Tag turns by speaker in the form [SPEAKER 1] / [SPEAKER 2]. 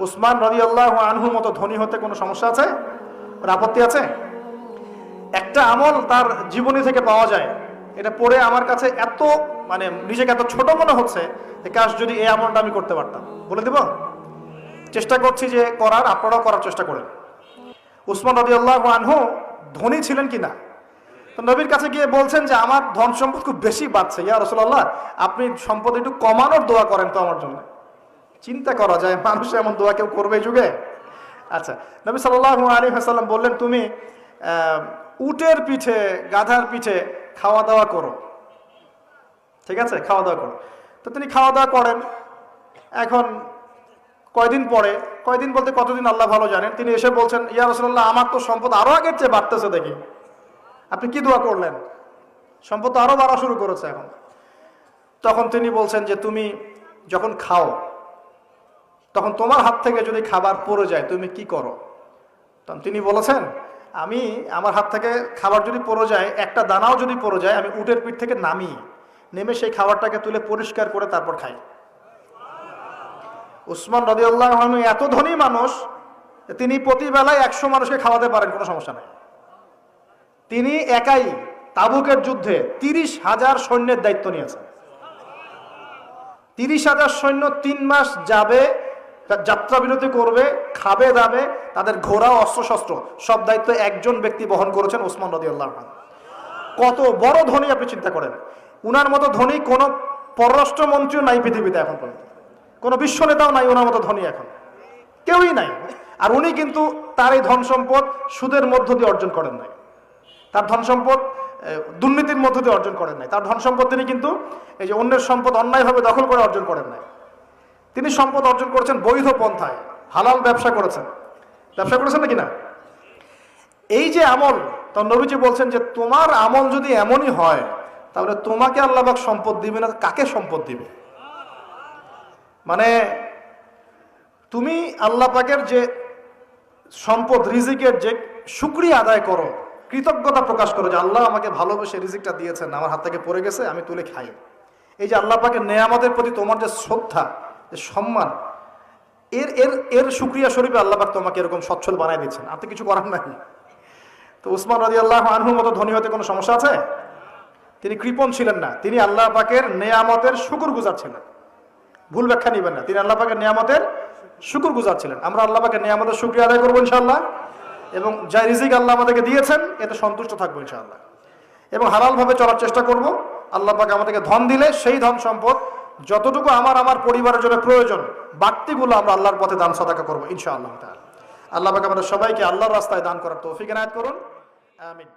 [SPEAKER 1] উসমান রাদিয়াল্লাহু আনহু মতো ধনী হতে কোনো সমস্যা আছে? ওর আপত্তি আছে? একটা আমল তার জীবনী থেকে পাওয়া যায়, এটা পড়ে আমার কাছে এত নিজেকে এত ছোট মনে হচ্ছে যে কাশ যদি এই আমলটা আমি করতে পারতাম। বলে দেব, চেষ্টা করছি যে করার, আপনারাও করার চেষ্টা করেন। উসমান রাদিয়াল্লাহু আনহু ধনী ছিলেন কিনা? তো নবীর কাছে গিয়ে বলছেন যে আমার ধন সম্পদ খুব বেশি বাড়ছে, ইয়া রাসূলুল্লাহ আপনি সম্পদ একটু কমানোর দোয়া করেন তো আমার জন্য। চিন্তা করা যায় মানুষ এমন দোয়া কেউ করবে এই যুগে? আচ্ছা, নবী সাল্লাল্লাহু আলাইহি ওয়াসাল্লাম বললেন তুমি উটের পিঠে, গাধার পিঠে খাওয়া দাওয়া করো, ঠিক আছে, খাওয়া দাওয়া করো। তো তিনি খাওয়া দাওয়া করেন। এখন কয়দিন পরে, কয়দিন বলতে কতদিন আল্লাহ ভালো জানেন, তিনি এসে বলছেন ইয়া রাসূলুল্লাহ আমার তো সম্পদ আরো আগের চেয়ে বাড়তেছে, দেখি আপনি কি দোয়া করলেন, সম্পদ তো আরো বাড়া শুরু করেছে এখন। তখন তিনি বলছেন যে তুমি যখন খাও তখন তোমার হাত থেকে যদি খাবার পড়ে যায় তুমি কি করো? তখন তিনি বলেছেন আমি, আমার হাত থেকে খাবার যদি পড়ে যায়, একটা দানাও যদি পড়ে যায়, আমি উটের পিঠ থেকে নেমে সেই খাবারটাকে তুলে পরিষ্কার করে তারপর খাই। উসমান রাদিয়াল্লাহু আনহু এত ধনী মানুষ, তিনি প্রতিবেলায় 100 মানুষকে খাওয়াতে পারেন, কোনো সমস্যা নাই। তিনি একাই তাবুকের যুদ্ধে 30,000 সৈন্যের দায়িত্ব নিয়েছেন। 30,000 সৈন্য 3 মাস যাবে, যাত্রা বিরতি করবে, খাবে দাবে, তাদের ঘোড়া অস্ত্রশস্ত্র সব দায়িত্ব একজন ব্যক্তি বহন করেছেন, উসমান রাদিয়াল্লাহু আনহু। কত বড় ধনী আপনি চিন্তা করেন। উনার মতো ধনী কোনো পররাষ্ট্রমন্ত্রীও নাই পৃথিবীতে এখন পর্যন্ত, কোনো বিশ্ব নেতাও নাই ওনার মতো ধনী, এখন কেউই নাই। আর উনি কিন্তু তার এই ধন সম্পদ সুদের মধ্য দিয়ে অর্জন করেন নাই, তার ধন সম্পদ দুর্নীতির মধ্য দিয়ে অর্জন করেন নাই, তার ধন সম্পদ তিনি কিন্তু এই যে অন্যের সম্পদ অন্যায়ভাবে দখল করে অর্জন করেন নাই। তিনি সম্পদ অর্জন করেছেন বৈধ পন্থায়, হালাল ব্যবসা করেছেন। ব্যবসা করেছেন নাকি না? এই যে আমল, তখন নবীজি বলছেন যে তোমার আমল যদি এমনই হয় তাহলে তোমাকে আল্লাহ পাক সম্পদ দিবে না, কাকে সম্পদ দিবে? তুমি আল্লাহ পাকের যে সম্পদ, রিজিকের যে শুকরিয়া আদায় করো, কৃতজ্ঞতা প্রকাশ করো যে আল্লাহ আমাকে ভালোবেসে রিজিকটা দিয়েছেন, আমার হাত থেকে পড়ে গেছে, আমি তুলে খাই। এই যে আল্লাহ পাকের নেয়ামতের প্রতি তোমার যে শ্রদ্ধা, যে সম্মান, এর শুকরিয়া স্বরূপে আল্লাহ পাক তোমাকে এরকম সচ্ছল বানাই দিচ্ছেন, আর তো কিছু করার নাই। তো উসমান রাদিয়াল্লাহু আনহুর মতো ধনী হতে কোনো সমস্যা আছে? তিনি কৃপণ ছিলেন না, তিনি আল্লাহ পাকের নেয়ামতের শুকরগুজার ছিলেন। ভুল ব্যাখ্যা নিবেন না, তিনি আল্লাহ পাকের নেয়ামতের শুকরগুজার ছিলেন। আমরা আল্লাহ পাকের নেয়ামতের শুকরিয়া আদায় করবো ইনশাআল্লাহ, এবং যা রিজিক আল্লাহ আমাদেরকে দিয়েছেন এতে সন্তুষ্ট থাকবো ইনশাআল্লাহ, এবং হালালভাবে চলার চেষ্টা করব। আল্লাহ পাক আমাদেরকে ধন দিলে সেই ধন সম্পদ যতটুকু আমার পরিবারের জন্য প্রয়োজন, বাড়তিগুলো আমরা আল্লাহর পথে দান সাদাকা করবো ইনশাআল্লাহ তাআলা। আল্লাহ পাক আমাদের সবাইকে আল্লাহর রাস্তায় দান করার তৌফিক এনায়েত করুন, আমিন।